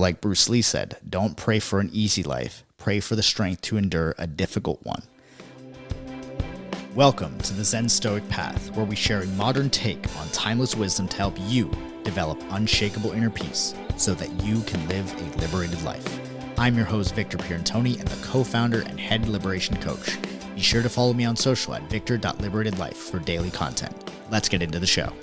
Like Bruce Lee said, don't pray for an easy life, pray for the strength to endure a difficult one. Welcome to the Zen Stoic path, where we share a modern take on timeless wisdom to help you develop unshakable inner peace so that you can live a liberated life. I'm your host, Victor Pierantoni, and the co-founder and head liberation coach. Be sure to follow me on social at victor.liberatedlife for daily content. Let's get into the show.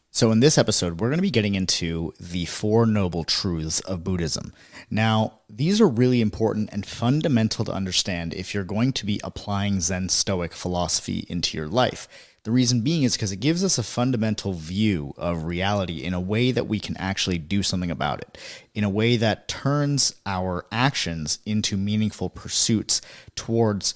So in this episode, we're going to be getting into the Four Noble Truths of Buddhism. Now, these are really important and fundamental to understand if you're going to be applying Zen Stoic philosophy into your life. The reason being is because it gives us a fundamental view of reality in a way that we can actually do something about it, in a way that turns our actions into meaningful pursuits towards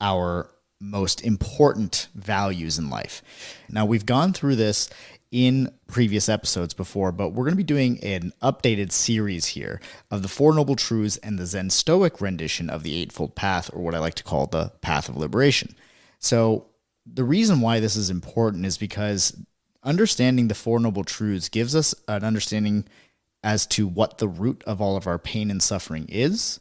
our most important values in life. Now, we've gone through this in previous episodes before, but we're going to be doing an updated series here of the Four Noble Truths and the Zen Stoic rendition of the Eightfold Path, or what I like to call the Path of Liberation. So the reason why this is important is because understanding the Four Noble Truths gives us an understanding as to what the root of all of our pain and suffering is,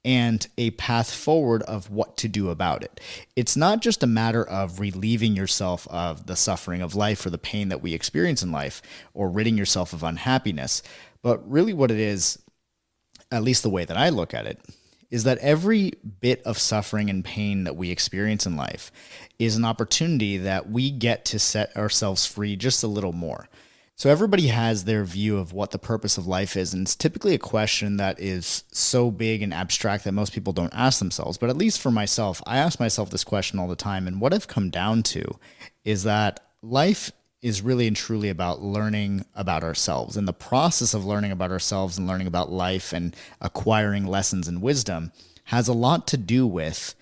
and a path forward of what to do about it. It's not just a matter of relieving yourself of the suffering of life or the pain that we experience in life, or ridding yourself of unhappiness, but really what it is, at least the way that I look at it, is that every bit of suffering and pain that we experience in life is an opportunity that we get to set ourselves free just a little more. So everybody has their view of what the purpose of life is, and it's typically a question that is so big and abstract that most people don't ask themselves. But at least for myself, I ask myself this question all the time, and what I've come down to is that life is really and truly about learning about ourselves. And the process of learning about ourselves and learning about life and acquiring lessons and wisdom has a lot to do with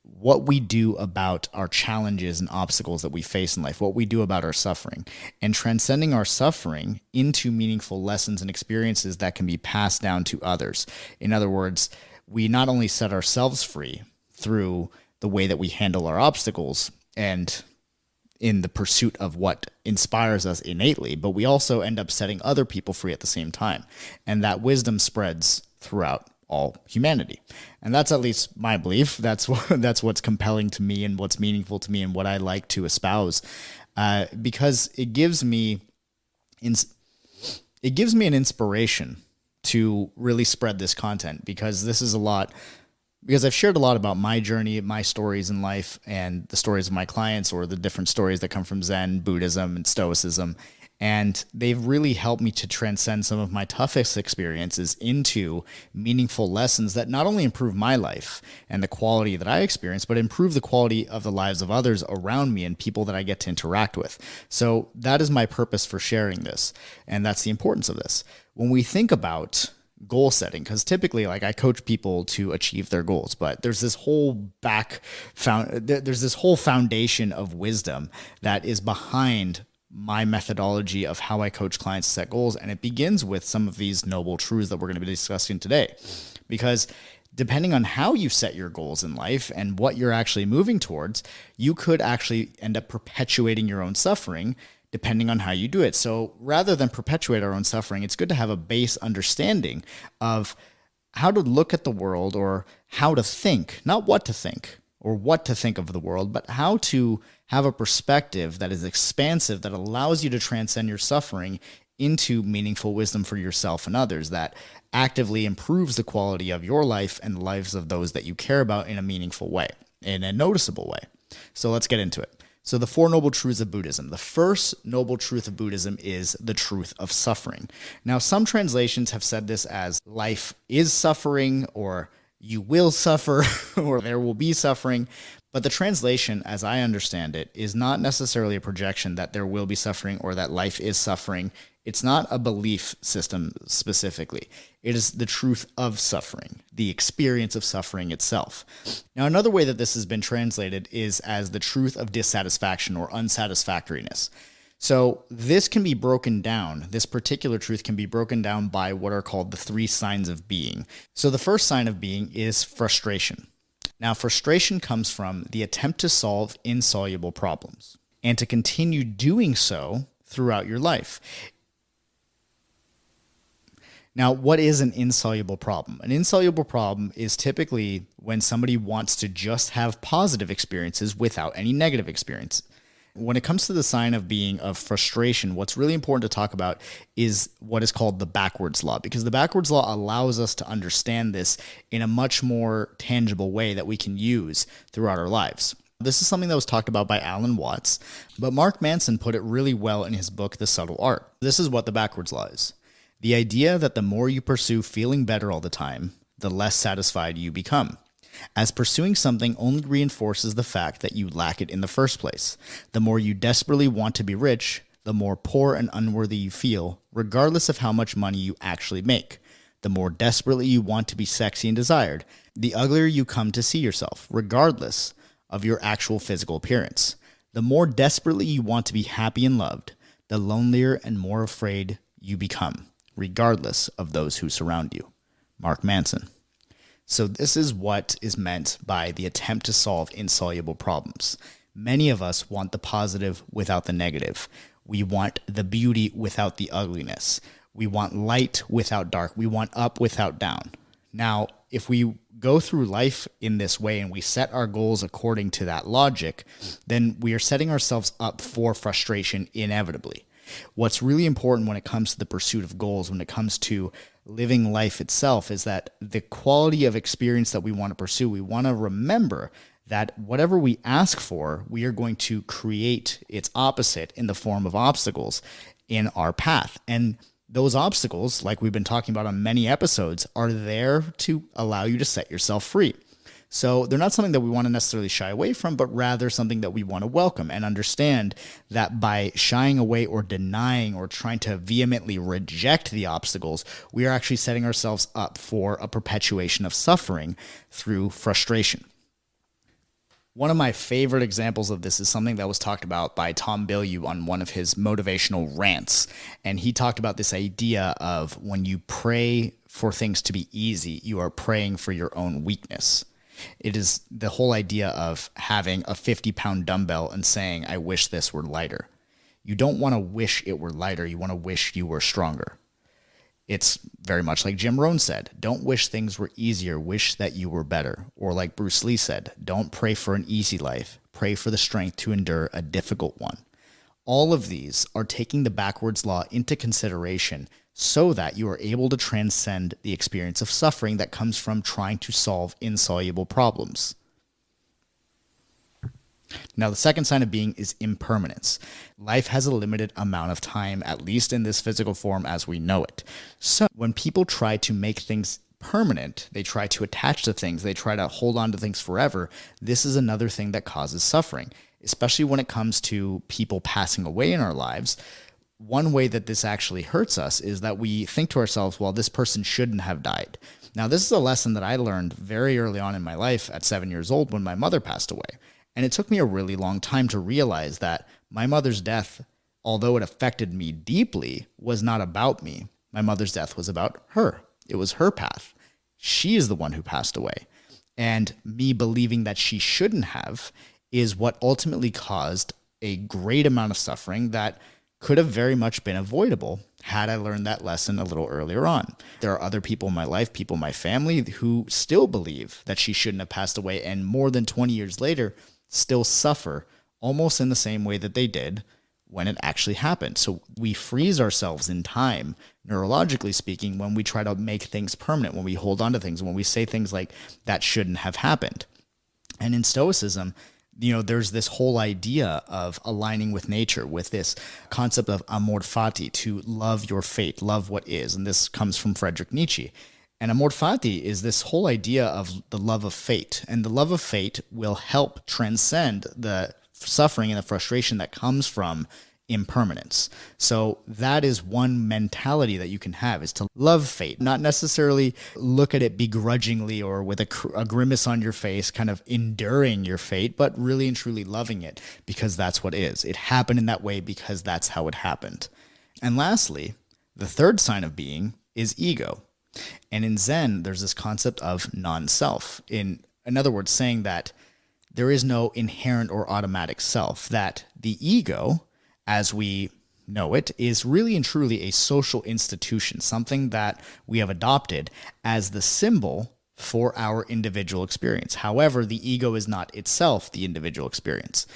what we do about our challenges and obstacles that we face in life, what we do about our suffering, and transcending our suffering into meaningful lessons and experiences that can be passed down to others. In other words, we not only set ourselves free through the way that we handle our obstacles and in the pursuit of what inspires us innately, but we also end up setting other people free at the same time. And that wisdom spreads throughout all humanity. And that's at least my belief. That's what's compelling to me and what's meaningful to me and what I like to espouse, because it gives me an inspiration to really spread this content, because I've shared a lot about my journey, my stories in life, and the stories of my clients, or the different stories that come from Zen, Buddhism, and Stoicism. And they've really helped me to transcend some of my toughest experiences into meaningful lessons that not only improve my life and the quality that I experience, but improve the quality of the lives of others around me and people that I get to interact with. So that is my purpose for sharing this. And that's the importance of this. When we think about goal setting, because typically, like, I coach people to achieve their goals, but there's this whole foundation of wisdom that is behind my methodology of how I coach clients to set goals. And it begins with some of these noble truths that we're going to be discussing today, because depending on how you set your goals in life and what you're actually moving towards, you could actually end up perpetuating your own suffering depending on how you do it. So rather than perpetuate our own suffering, it's good to have a base understanding of how to look at the world, or how to think, not what to think or what to think of the world, but how to have a perspective that is expansive, that allows you to transcend your suffering into meaningful wisdom for yourself and others, that actively improves the quality of your life and the lives of those that you care about in a meaningful way, in a noticeable way. So let's get into it. So the Four Noble Truths of Buddhism. The first noble truth of Buddhism is the truth of suffering. Now, some translations have said this as life is suffering, or you will suffer, or there will be suffering. But the translation, as I understand it, is not necessarily a projection that there will be suffering or that life is suffering. It's not a belief system specifically. It is the truth of suffering, the experience of suffering itself. Now, another way that this has been translated is as the truth of dissatisfaction or unsatisfactoriness. So this can be broken down. This particular truth can be broken down by what are called the three signs of being. So the first sign of being is frustration. Now, frustration comes from the attempt to solve insoluble problems and to continue doing so throughout your life. Now, what is an insoluble problem? An insoluble problem is typically when somebody wants to just have positive experiences without any negative experience. When it comes to the sign of being of frustration, what's really important to talk about is what is called the backwards law, because the backwards law allows us to understand this in a much more tangible way that we can use throughout our lives. This is something that was talked about by Alan Watts, but Mark Manson put it really well in his book, The Subtle Art. This is what the backwards law is. The idea that the more you pursue feeling better all the time, the less satisfied you become, as pursuing something only reinforces the fact that you lack it in the first place. The more you desperately want to be rich, the more poor and unworthy you feel, regardless of how much money you actually make. The more desperately you want to be sexy and desired, the uglier you come to see yourself, regardless of your actual physical appearance. The more desperately you want to be happy and loved, the lonelier and more afraid you become, regardless of those who surround you. Mark Manson. So this is what is meant by the attempt to solve insoluble problems. Many of us want the positive without the negative. We want the beauty without the ugliness. We want light without dark. We want up without down. Now, if we go through life in this way and we set our goals according to that logic, then we are setting ourselves up for frustration inevitably. What's really important when it comes to the pursuit of goals, when it comes to living life itself, is that the quality of experience that we want to pursue, we want to remember that whatever we ask for, we are going to create its opposite in the form of obstacles in our path. And those obstacles, like we've been talking about on many episodes, are there to allow you to set yourself free. So they're not something that we want to necessarily shy away from, but rather something that we want to welcome and understand that by shying away or denying or trying to vehemently reject the obstacles, we are actually setting ourselves up for a perpetuation of suffering through frustration. One of my favorite examples of this is something that was talked about by Tom Bilyeu on one of his motivational rants. And he talked about this idea of when you pray for things to be easy, you are praying for your own weakness. It is the whole idea of having a 50-pound dumbbell and saying, I wish this were lighter. You don't want to wish it were lighter. You want to wish you were stronger. It's very much like Jim Rohn said, don't wish things were easier, wish that you were better. Or like Bruce Lee said, don't pray for an easy life, pray for the strength to endure a difficult one. All of these are taking the backwards law into consideration so that you are able to transcend the experience of suffering that comes from trying to solve insoluble problems. Now, the second sign of being is impermanence. Life has a limited amount of time, at least in this physical form as we know it. So when people try to make things permanent, they try to attach to things, they try to hold on to things forever, this is another thing that causes suffering, especially when it comes to people passing away in our lives. One way that this actually hurts us is that we think to ourselves, well, this person shouldn't have died. Now, this is a lesson that I learned very early on in my life at 7 years old when my mother passed away. And it took me a really long time to realize that my mother's death, although it affected me deeply, was not about me. My mother's death was about her. It was her path. She is the one who passed away. And me believing that she shouldn't have is what ultimately caused a great amount of suffering that could have very much been avoidable had I learned that lesson a little earlier on. There are other people in my life, people in my family, who still believe that she shouldn't have passed away, and more than 20 years later still suffer almost in the same way that they did when it actually happened. So we freeze ourselves in time, neurologically speaking, when we try to make things permanent, when we hold on to things, when we say things like, that shouldn't have happened. And in Stoicism, there's this whole idea of aligning with nature, with this concept of amor fati, to love your fate, love what is. And this comes from Friedrich Nietzsche. And amor fati is this whole idea of the love of fate. And the love of fate will help transcend the suffering and the frustration that comes from impermanence. So that is one mentality that you can have, is to love fate, not necessarily look at it begrudgingly or with a grimace on your face, kind of enduring your fate, but really and truly loving it because that's what is. It happened in that way because that's how it happened. And lastly, the third sign of being is ego. And in Zen, there's this concept of non-self. In In other words, saying that there is no inherent or automatic self, that the ego, as we know it, is really and truly a social institution, something that we have adopted as the symbol for our individual experience. However, the ego is not itself the individual experience.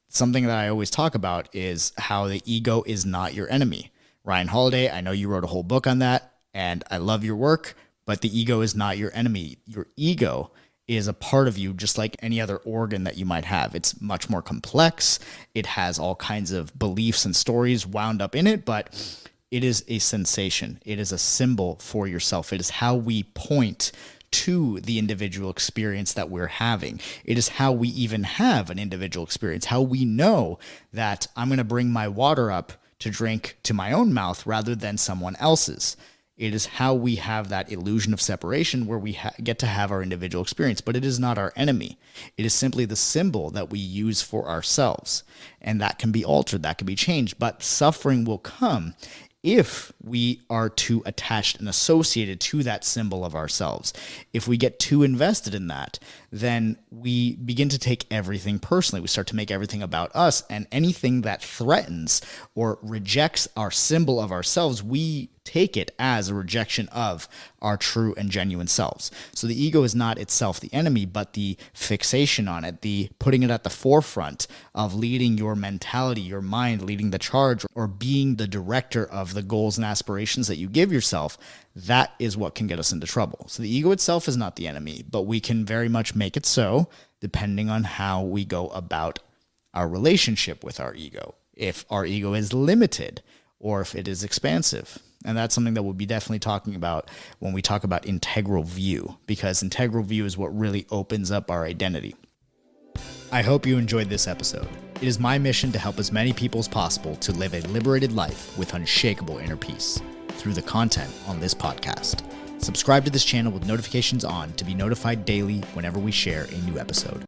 Something that I always talk about is how the ego is not your enemy. Ryan Holiday, I know you wrote a whole book on that, and I love your work, but the ego is not your enemy. Your ego is a part of you just like any other organ that you might have. It's much more complex. It has all kinds of beliefs and stories wound up in it, but it is a sensation. It is a symbol for yourself. It is how we point to the individual experience that we're having. It is how we even have an individual experience, how we know that I'm going to bring my water up to drink to my own mouth rather than someone else's. It is how we have that illusion of separation where we get to have our individual experience, but it is not our enemy. It is simply the symbol that we use for ourselves, and that can be altered, that can be changed, but suffering will come if we are too attached and associated to that symbol of ourselves. If we get too invested in that, then we begin to take everything personally. We start to make everything about us, and anything that threatens or rejects our symbol of ourselves, we take it as a rejection of our true and genuine selves. So the ego is not itself the enemy, but the fixation on it, the putting it at the forefront of leading your mentality, your mind, leading the charge, or being the director of the goals and aspirations that you give yourself. That is what can get us into trouble. So the ego itself is not the enemy, but we can very much make it so depending on how we go about our relationship with our ego. If our ego is limited or if it is expansive. And that's something that we'll be definitely talking about when we talk about integral view, because integral view is what really opens up our identity. I hope you enjoyed this episode. It is my mission to help as many people as possible to live a liberated life with unshakable inner peace through the content on this podcast. Subscribe to this channel with notifications on to be notified daily whenever we share a new episode.